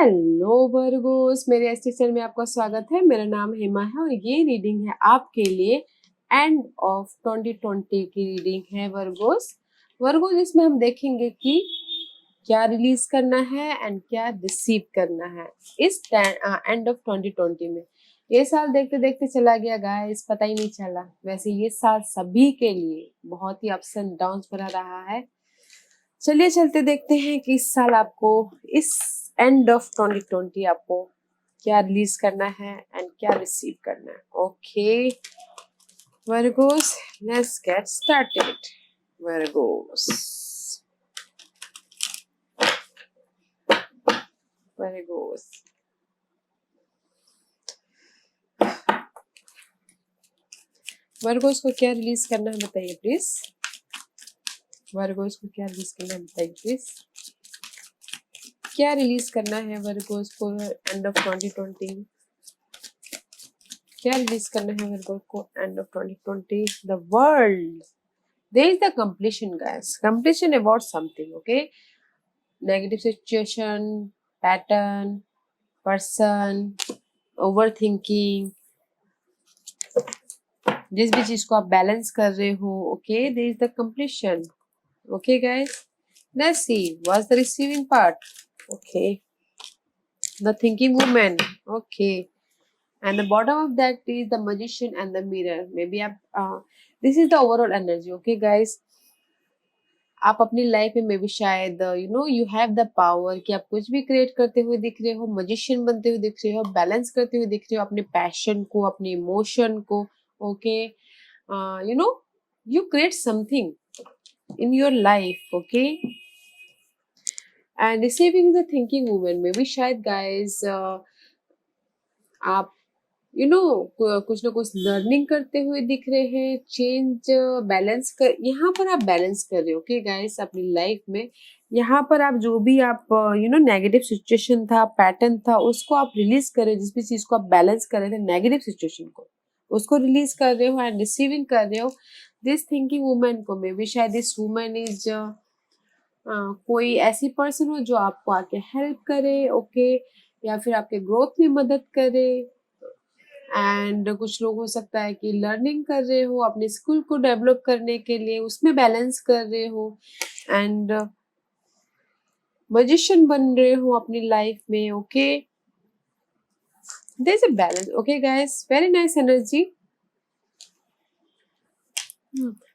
Hello Virgo's, मेरे Estee channel में आपका स्वागत है। मेरा नाम हेमा है और ये रीडिंग है आपके लिए एंड ऑफ 2020 की रीडिंग है वर्गोस इसमें हम देखेंगे कि क्या रिलीज करना है एंड क्या रिसीव करना है इस एंड ऑफ 2020 में। ये साल देखते देखते चला गया गाइस, पता ही नहीं चला। वैसे ये साल सभी के लिए बहुत ही अप्स एंड डाउन्स भरा रहा है। चलिए चलते देखते हैं कि इस साल आपको, इस एंड ऑफ 2020 आपको क्या रिलीज करना है एंड क्या रिसीव करना है। Okay Virgo's, let's get started. Virgo's Virgo's को क्या रिलीज करना है बताइए प्लीज। वर्गोस को क्या रिलीज करना है बताइए प्लीज। क्या रिलीज करना है वर्गोस को एंड ऑफ 2020? क्या रिलीज करना है वर्गोस को end of 2020? The world, there is the completion guys, completion about something. Okay, negative situation, pattern, person, overthinking, जिस भी चीज को आप बैलेंस कर रहे हो। Okay, there is the completion. Okay guys, let's see what's the receiving part. Okay, the thinking woman. Okay, and the bottom of that is the magician and the mirror. Maybe this is the overall energy. Okay guys, आप अपनी life में भी शायद you have the power कि आप कुछ भी create करते हुए दिख रहे हो, मजिशियन बनते हुए दिख रहे हो, बैलेंस करते हुए दिख रहे हो अपने पैशन को, अपने इमोशन को। Okay, you create something in your life. Okay, and receiving the thinking woman में भी शायद गाइज आप कुछ ना कुछ लर्निंग करते हुए दिख रहे हैं, चेंज बैलेंस कर, यहाँ पर आप बैलेंस कर रहे हो। ओके गाइस, अपनी लाइफ में यहाँ पर आप जो भी आप नेगेटिव सिचुएशन था, पैटर्न था, उसको आप रिलीज कर रहे हो। जिस भी चीज को आप बैलेंस कर रहे थे, नेगेटिव सिचुएशन को, उसको रिलीज कर रहे हो एंड रिसीविंग कर रहे हो दिस थिंकिंग वुमेन को। मे बी शायद दिस वुमेन इज कोई ऐसी पर्सन हो जो आपको आके हेल्प करे। ओके, या फिर आपके ग्रोथ में मदद करे। एंड कुछ लोग हो सकता है कि लर्निंग कर रहे हो, अपने स्किल को डेवलप करने के लिए उसमें बैलेंस कर रहे हो एंड मजिशियन बन रहे हो अपनी लाइफ में। Okay, there is a balance. Okay guys, very nice energy.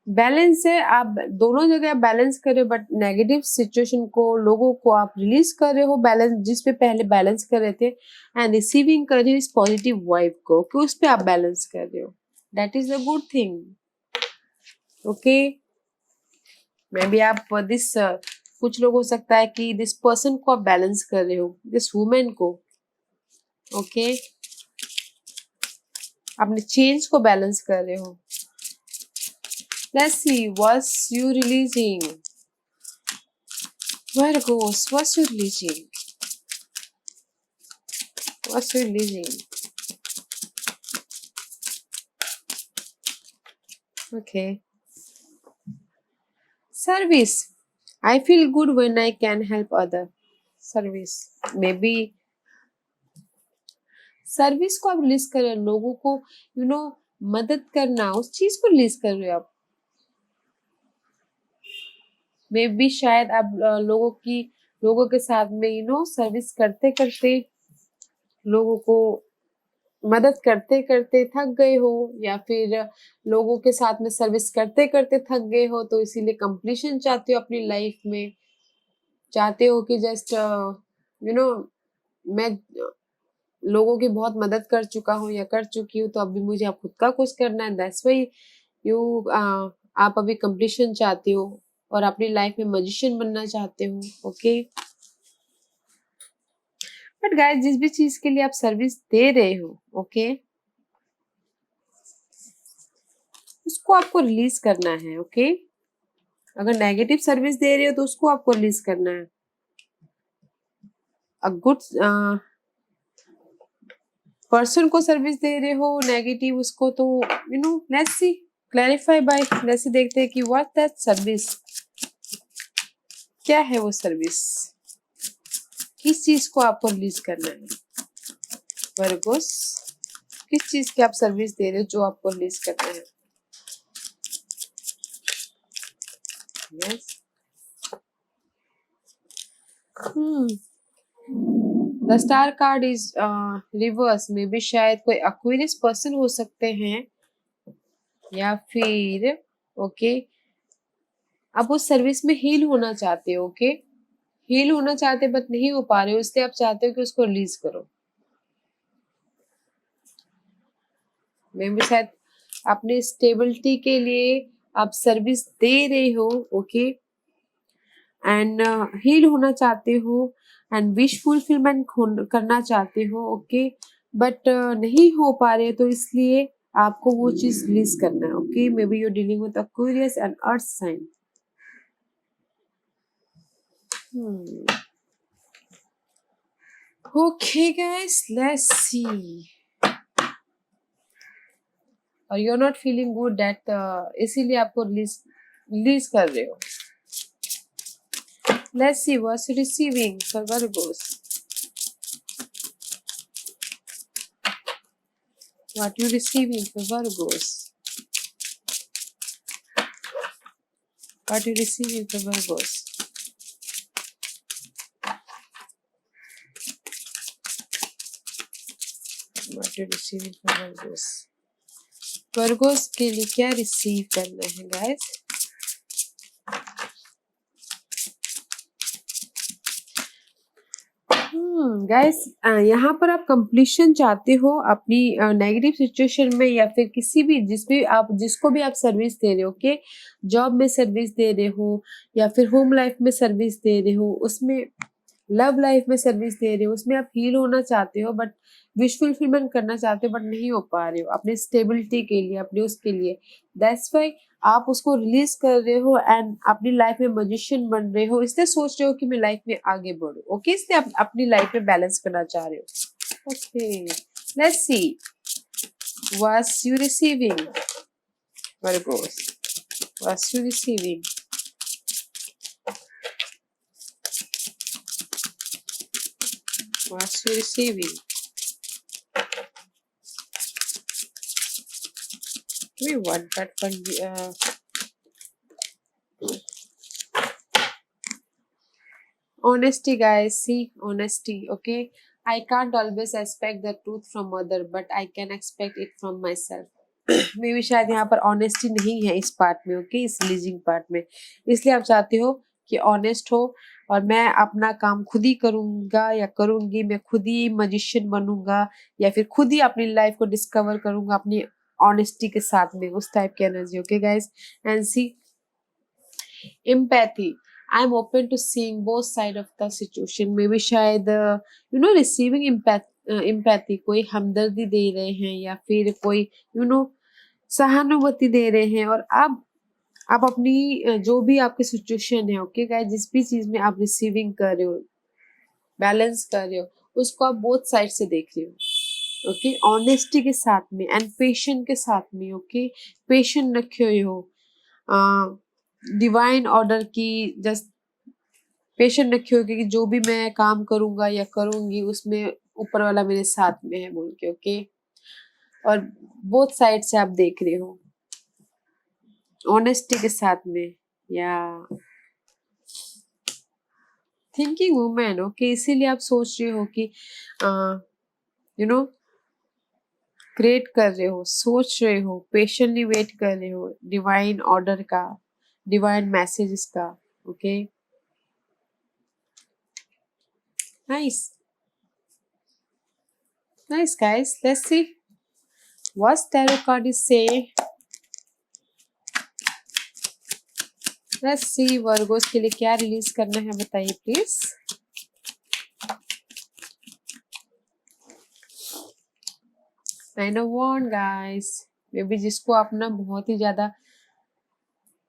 Balance है, आप दोनों जगह आप बैलेंस कर रहे हो, बट नेगेटिव सिचुएशन को, लोगों को आप रिलीज कर रहे हो बैलेंस, जिस पे पहले बैलेंस कर रहे थे, एंड रिसीविंग कर रहे हो इस पॉजिटिव वाइब को कि उस पे आप बैलेंस कर रहे हो। That is a good thing. Okay, may B आप दिस कुछ लोग हो सकता है कि दिस पर्सन को आप बैलेंस कर रहे हो, दिस वुमेन को। ओके, अपने चेंज को बैलेंस कर रहे हो। Let's see what's you releasing. Virgos, what's you releasing? What's you releasing? Okay. Service. I feel good when I can help other. Service. Maybe service को आप रिलीज कर रहे हो, लोगों को मदद करना, उस चीज को रिलीज कर रहे हो आप। मे बी शायद आप लोगों के साथ में सर्विस करते करते, लोगों को मदद करते करते थक गए हो, या फिर लोगों के साथ में सर्विस करते करते थक गए हो, तो इसीलिए कंप्लीशन चाहते हो अपनी लाइफ में। चाहते हो कि जस्ट मैं लोगों की बहुत मदद कर चुका हूँ या कर चुकी हूँ, तो अभी मुझे अब खुद का कुछ करना है। दैट्स व्हाई आप अभी कंप्लीशन चाहते हो और अपनी लाइफ में मजिशियन बनना चाहते हो। ओके, बट गाइस, जिस भी चीज के लिए आप सर्विस दे रहे हो, ओके, उसको आपको रिलीज करना है। ओके, अगर नेगेटिव सर्विस दे रहे हो तो उसको आपको रिलीज करना है। अ गुड पर्सन को सर्विस दे रहे हो नेगेटिव, उसको तो let's see, clarify by, let's see, देखते हैं कि व्हाट दैट सर्विस, क्या है वो सर्विस, किस चीज को आपको रिलीज करना है वर्गोस? किस चीज की आप सर्विस दे रहे हो जो आपको रिलीज करना है? Yes. The star card is reverse में भी शायद कोई अक्वेरियस पर्सन हो सकते हैं, या फिर ओके आप उस सर्विस में हील होना चाहते हो। ओके हील होना चाहते बट नहीं हो पा रहे हो, इसलिए आप चाहते हो कि उसको रिलीज करो। मे भी शायद अपने स्टेबिलिटी के लिए आप सर्विस दे रहे हो। ओके एंड हील होना चाहते हो एंड विश फुलफिलमेंट करना चाहते हो। ओके बट नहीं हो पा रहे, तो इसलिए आपको वो चीज रिलीज करना है। Okay may be you dealing with Aquarius and earth sign. Okay guys, let's see. और you're not feeling good that इसीलिए आपको रिलीज कर रहे हो। Let's see what's receiving for Virgos. What you receiving for Virgos? What you receiving for Virgos? What you receiving for Virgos? Virgos के लिए क्या receive करना है guys? गाइस यहाँ पर आप कंप्लीशन चाहते हो अपनी नेगेटिव सिचुएशन में, या फिर किसी भी जिसको भी आप सर्विस दे रहे हो। ओके जॉब में सर्विस दे रहे हो, या फिर होम लाइफ में सर्विस दे रहे हो, उसमें लव लाइफ में सर्विस दे रहे हो, उसमें आप हील होना चाहते हो बट विश फुलफिलमेंट करना चाहते हो बट नहीं हो पा रहे हो अपने स्टेबिलिटी के लिए, अपने उसके लिए। दैट्स वाई आप उसको रिलीज कर रहे हो एंड अपनी लाइफ में मैजिशियन बन रहे हो, इसलिए सोच रहे हो कि मैं लाइफ में आगे बढ़ूं। ओके इसलिए आप अपनी लाइफ में बैलेंस करना चाह रहे हो। Okay let's see what's you receiving Virgo's, what's you receiving. What's you receiving? We want that from the honesty, guys. See, honesty. Okay, I can't always expect the truth from other, but I can expect it from myself. मे भी शायद यहाँ पर honesty नहीं है इस part में। Okay इस leasing part में, इसलिए आप चाहते हो कि ऑनेस्ट हो और मैं अपना काम खुद ही करूंगा या करूंगी, मैं खुद ही मजिशियन बनूंगा, या फिर खुद ही अपनी लाइफ को डिस्कवर करूंगा अपनी ऑनेस्टी के साथ में, उस टाइप की energy. Okay guys and see empathy, I am open to seeing both side of the situation. May be शायद रिसीविंग एम्पैथी, कोई हमदर्दी दे रहे हैं या फिर कोई सहानुभूति दे रहे हैं, और आप अपनी जो भी आपकी सिचुएशन है। ओके गाइस जिस भी चीज में आप रिसीविंग कर रहे हो, बैलेंस कर रहे हो, उसको आप बोथ साइड से देख रहे हो। ओके ऑनेस्टी के साथ में एंड पेशेंट के साथ में। ओके पेशेंट रखे हुए हो, डिवाइन ऑर्डर की जस्ट पेशेंट रखे हो कि जो भी मैं काम करूंगा या करूंगी उसमें ऊपर वाला मेरे साथ में है बोल के। ओके और बोथ साइड से आप देख रहे हो ऑनेस्टी के साथ में, या थिंकिंग वुमेन। ओके इसीलिए आप सोच रहे हो कि क्रिएट कर रहे हो, सोच रहे हो, पेशेंटली वेट कर रहे हो डिवाइन ऑर्डर का, डिवाइन मैसेजेस का। Okay nice nice guys, let's see what tarot card is saying. Let's see Virgos के लिए क्या रिलीज करना है, बताइए please. Nine of wand guys, may be जिसको आप ना बहुत ही ज्यादा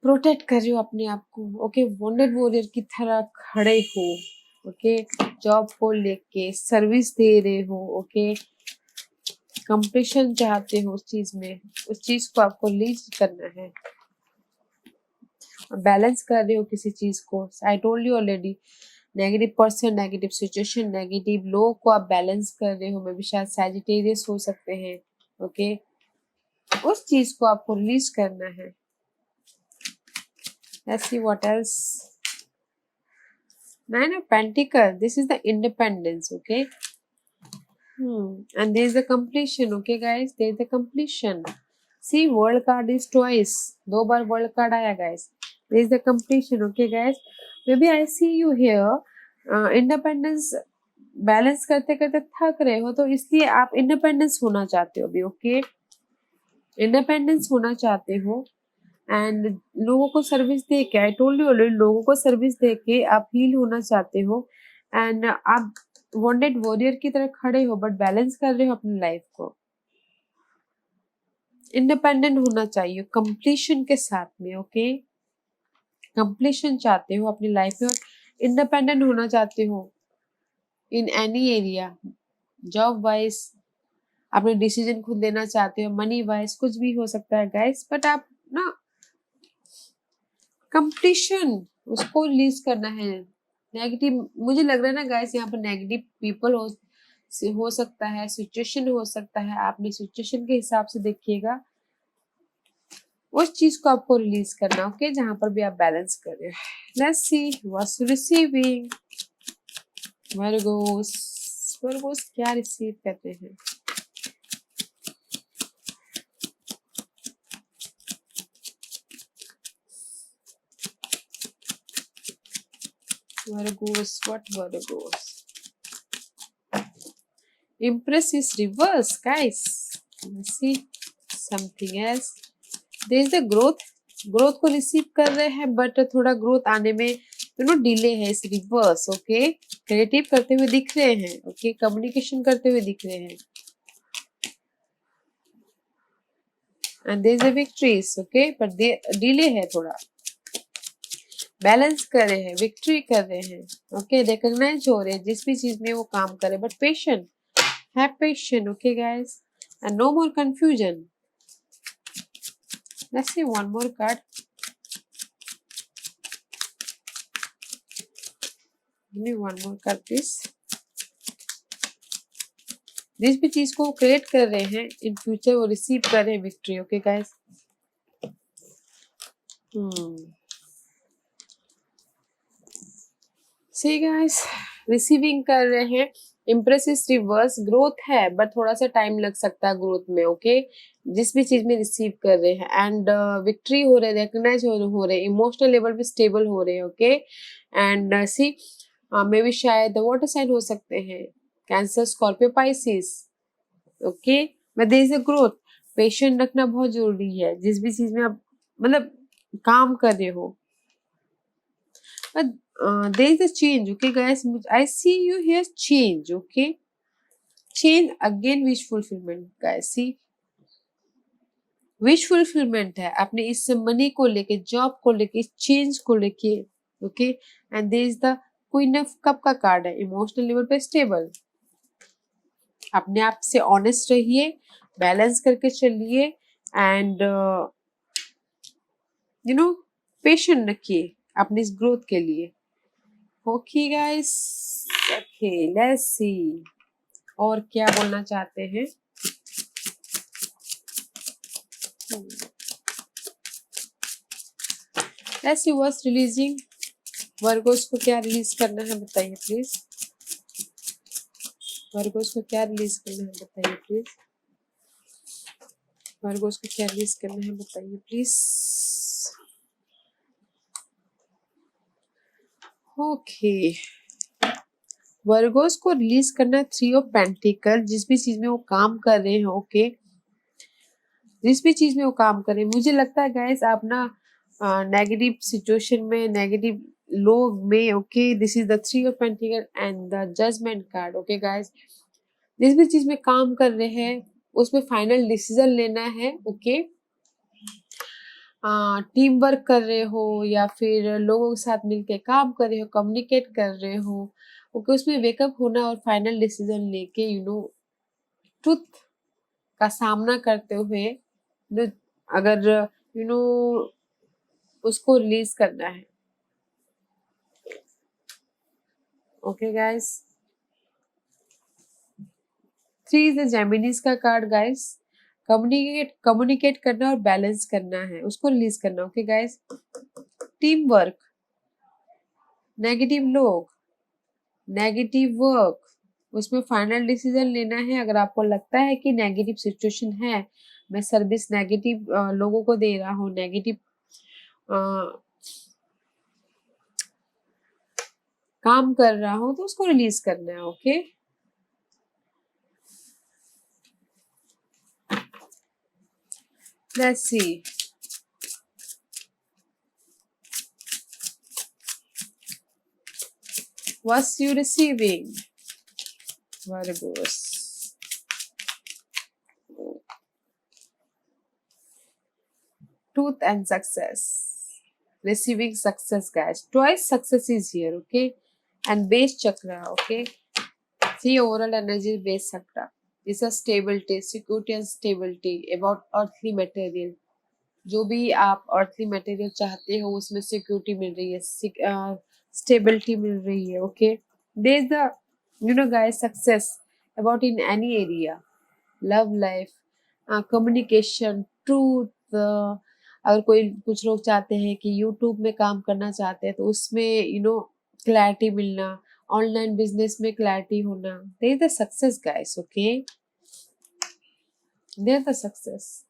प्रोटेक्ट कर रहे हो अपने आप को। ओके वॉन्डेड वॉरियर की तरह खड़े हो। ओके जॉब को लेके सर्विस दे रहे हो। ओके कंप्लीशन चाहते हो उस चीज में, उस चीज को आपको लीज करना है, बैलेंस कर रहे हो किसी चीज को। आई told you already negative person, negative situation, negative लोगों को आप बैलेंस कर रहे हो। मे भी शायद सैजिटेरियस हो सकते हैं। ओके, उस चीज को आपको रिलीज करना है। Let's see what else. Nine of Pentacles, this is the independence, okay? And there is the completion, okay guys? There is the completion. See, world card is twice. 2 bar world card आया guys. There is the completion, okay guys? Maybe I see you here. Independence balance करते करते थक रहे हो, तो इसलिए आप independence होना चाहते हो अभी, ओके? इंडिपेंडेंस होना चाहते हो एंड लोगों को सर्विस दे के, आई टोल्ड यू ऑलरेडी, लोगों को सर्विस दे के आप हील होना चाहते हो एंड आप वॉन्टेड वॉरियर की तरह खड़े हो, बट बैलेंस कर रहे हो अपनी लाइफ को। इंडिपेंडेंट होना चाहिए कंप्लीशन के साथ में, ओके? कंप्लीशन चाहते हो अपनी लाइफ में और इंडिपेंडेंट होना चाहते हो in any area, job wise अपने डिसीजन खुद लेना चाहते हो, मनी वाइज कुछ भी हो सकता है गाइस, बट आप ना कंप्लीशन उसको रिलीज करना है। नेगेटिव मुझे लग रहा है ना गाइस, यहाँ पर नेगेटिव पीपल हो सकता है, सिचुएशन हो सकता है, आपने सिचुएशन के हिसाब से देखिएगा, उस चीज को आपको रिलीज करना, ओके? जहां पर भी आप बैलेंस कर रहे हो। Let's see what's receiving Virgo's. Virgo's क्या रिसीव करते हैं? Virgos, what Virgos? Empress is reverse, guys. Let's see something else. There is the growth. Growth को रिसीव कर रहे हैं, बट थोड़ा ग्रोथ आने में डिले है, इस रिवर्स, ओके? क्रिएटिव करते हुए दिख रहे हैं, ओके? कम्युनिकेशन करते हुए दिख रहे हैं and there is a victories, okay? But delay है, थोड़ा बैलेंस कर रहे हैं, विक्ट्री कर रहे हैं, ओके? रिकॉग्नाइज हो रहे हैं जिस भी चीज में वो काम करे, but patient, have patient, okay guys? And no more confusion. Let's see one more card. Give me one more card please. जिस भी चीज को क्रिएट कर रहे हैं इन फ्यूचर, वो रिसीव कर रहे हैं victory, okay guys? See guys, receiving कर रहे हैं। इम्प्रेस इज रिवर्स, ग्रोथ है बट थोड़ा सा टाइम लग सकता है ग्रोथ में, ओके? जिस भी चीज में रिसीव कर रहे हैं एंड विक्ट्री हो रहे, रिकग्नाइज हो रहे, इमोशनल लेवल पे स्टेबल हो रहे हैं, ओके? एंड सी मे भी शायद वाटर साइन हो सकते हैं, Cancer, Scorpio, Pisces, okay? But there is a growth. Patient रखना बहुत जरूरी है जिस भी चीज में आप मतलब काम कर रहे हो। But there is a change, okay guys? I see you here change, okay? Change again, wish fulfillment, guys. See, wish fulfillment है अपने इस मनी को लेके, जॉब को लेके, चेंज को लेके, okay? And there is the queen of cup का कार्ड है, इमोशनल लेवल पे स्टेबल। अपने आप से ऑनेस्ट रहिए, बैलेंस करके चलिए एंड पेशेंट रखिए अपनी इस ग्रोथ के लिए। Okay guys, okay let's see और क्या बोलना चाहते हैं। Let's see what's releasing. Virgo's को क्या रिलीज करना है बताइए प्लीज। वर्गोस को क्या रिलीज करना है बताइए प्लीज। वर्गोस को क्या रिलीज करना है बताइए प्लीज। ओके, वर्गोस को रिलीज करना है 3 ऑफ पेंटिकल, जिस भी चीज में वो काम कर रहे हैं, ओके? जिस भी चीज में वो काम कर रहे हैं, मुझे लगता है गाइस आप ना नेगेटिव सिचुएशन में, नेगेटिव लोग में, okay? This is the 3 of pentacle and the judgement card, okay guys? जिस भी चीज में काम कर रहे हैं उसमें फाइनल डिसीजन लेना है, ओके? टीम वर्क कर रहे हो या फिर लोगों के साथ मिलकर काम कर रहे हो, कम्युनिकेट कर रहे हो, ओके? उसमें वेकअप होना और फाइनल डिसीजन लेके ट्रुथ का सामना करते हुए अगर उसको रिलीज करना है। Okay guys. 3 इज द जेमिनीज का कार्ड गाइस। कम्युनिकेट करना और बैलेंस करना है, उसको रिलीज करना। Okay guys. Team work, negative लोग, नेगेटिव वर्क, उसमें फाइनल डिसीजन लेना है। अगर आपको लगता है कि नेगेटिव सिचुएशन है, मैं सर्विस नेगेटिव लोगों को दे रहा हूँ, नेगेटिव काम कर रहा हूँ, तो उसको रिलीज करना है। Okay. Let's see. What's you receiving, Virgos? Truth and success. Receiving success, guys. Twice success is here, okay? And base chakra, okay? See overall energy base chakra. It's a stability, security and stability about earthly material. जो भी आप earthly material चाहते हो उसमें security मिल रही है, stability मिल रही है, okay? There's the guys, success about in any area, love life, communication, truth. अगर कोई कुछ लोग चाहते हैं कि YouTube में काम करना चाहते हैं तो उसमें क्लैरिटी मिलना, ऑनलाइन बिजनेस में क्लैरिटी होना, they is the success guys. Okay, they are the success.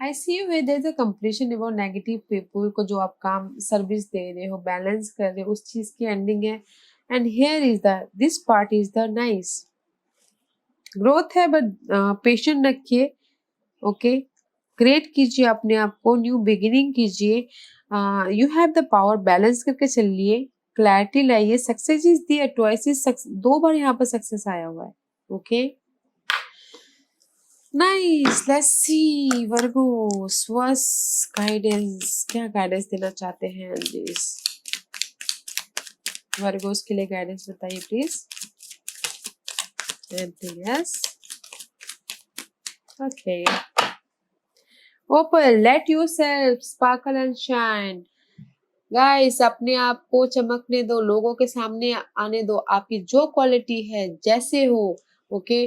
I see you there is a completion about negative people को जो आप काम सर्विस दे रहे हो, बैलेंस कर रहे हो, उस चीज की एंडिंग है। And here is the this part is the nice growth है, बट पेशेंट रखिए। ओके, क्रिएट कीजिए अपने आप को, न्यू बिगिनिंग कीजिए। You have the power, balance करके चलिए, क्लैरिटी लाइए। Success is there twice, is 2 बार यहाँ पर सक्सेस आया हुआ है। Okay, nice. Let's see Virgos, what's guidance, क्या गाइडेंस देना चाहते हैं एंजल्स वर्गोस के लिए? गाइडेंस बताइए please. Anything else? Okay, open, let yourself sparkle and shine. Guys, अपने आप को चमकने दो, लोगों के सामने आने दो। आपकी जो क्वालिटी है, जैसे हो, ओके,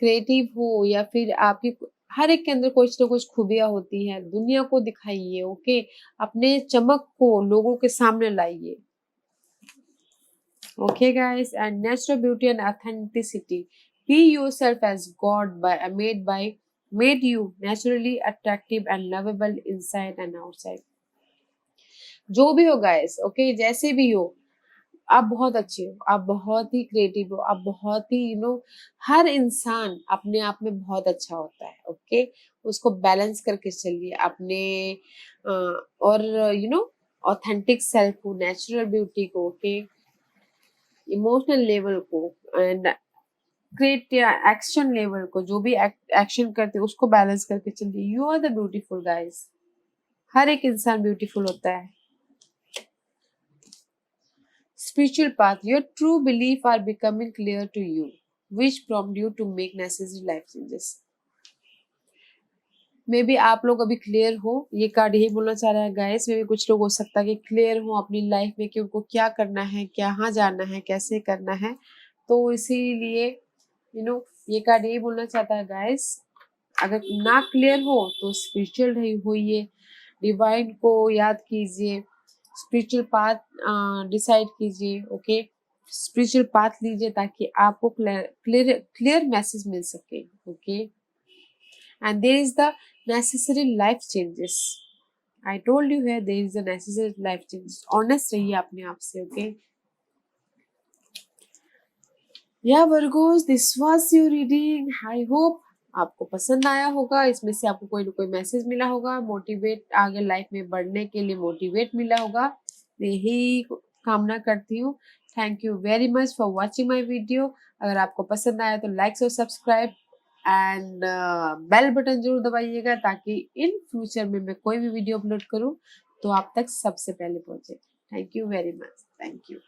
क्रिएटिव हो या फिर आपकी हर एक के अंदर कुछ ना कुछ खूबियां होती है, दुनिया को दिखाइए। ओके, अपने चमक को लोगों के सामने लाइए। Okay guys, and natural beauty and authenticity, be yourself as God made you naturally attractive and lovable inside and outside. जो भी हो गाइस, ओके, जैसे भी हो, आप बहुत अच्छे हो, आप बहुत ही क्रिएटिव हो, आप बहुत ही हर इंसान अपने आप में बहुत अच्छा होता है। ओके, उसको बैलेंस करके चलिए अपने और ऑथेंटिक सेल्फ को, नेचुरल ब्यूटी को, ओके, इमोशनल लेवल को एंड क्रिएट या एक्शन लेवल को, जो भी एक्शन करते हैं उसको बैलेंस करके चलिए। You are the beautiful guys. हर एक इंसान ब्यूटीफुल होता है। Spiritual path, your true belief are becoming clear to you, which prompt you to make necessary life changes. May be आप लोग अभी क्लियर हो, ये कार्ड यही बोलना चाह रहा है गाइस। मे बी कुछ लोग हो सकता है कि क्लियर हो अपनी लाइफ में कि उनको क्या करना है, कहाँ जाना है, कैसे करना है। तो इसीलिए ये कार्ड यही बोलना चाहता है गाइस। अगर ना क्लियर हो तो स्पिरिचुअल होइए, डिवाइन को याद कीजिए, स्पिरिचुअल पाथ डिसाइड कीजिए। ओके, स्पिरिचुअल पाथ लीजिए ताकि आपको क्लियर मैसेज मिल सके। Okay, and there is the necessary life changes. I told you है, there is the necessary life changes. Honest रहिए अपने आप से। ओके, या Virgos, this was your reading. I hope आपको पसंद आया होगा, इसमें से आपको कोई ना कोई मैसेज मिला होगा, मोटिवेट, आगे लाइफ में बढ़ने के लिए मोटिवेट मिला होगा। मैं यही कामना करती हूँ। Thank you very much for watching my video. अगर आपको पसंद आया तो लाइक और सब्सक्राइब एंड बेल बटन जरूर दबाइएगा ताकि इन फ्यूचर में मैं कोई भी वीडियो अपलोड करूँ तो आप तक सबसे पहले पहुंचे। Thank you very much. Thank you.